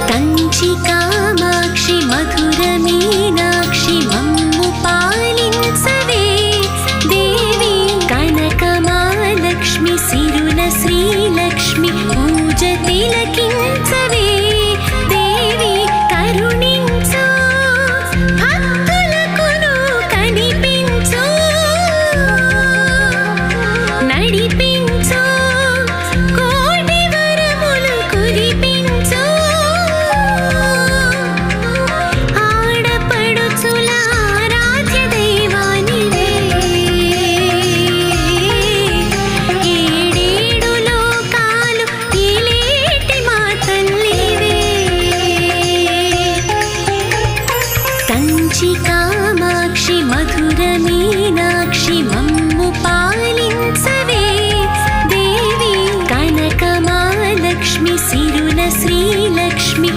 కంచి కామాక్షి మధుర మీనాక్షి మమ్ము పాలించవే దేవి కనకమాలక్ష్మి సిరుల శ్రీలక్ష్మి పూజ తిలకించవే దేవి కరుణించు భక్తులకును కనిపించు నడిపించు కోటి వరములు కురిపించు ఆడపడుచుల ఆరాధ్య దైవానివే ఏడేడు లోకాలు ఏలేటి మా తల్లివే కంచి కామాక్షి మధుర మీనాక్షి మమ్ము పాలించవే దేవి కనకమాలక్ష్మి సిరుల శ్రీలక్ష్మి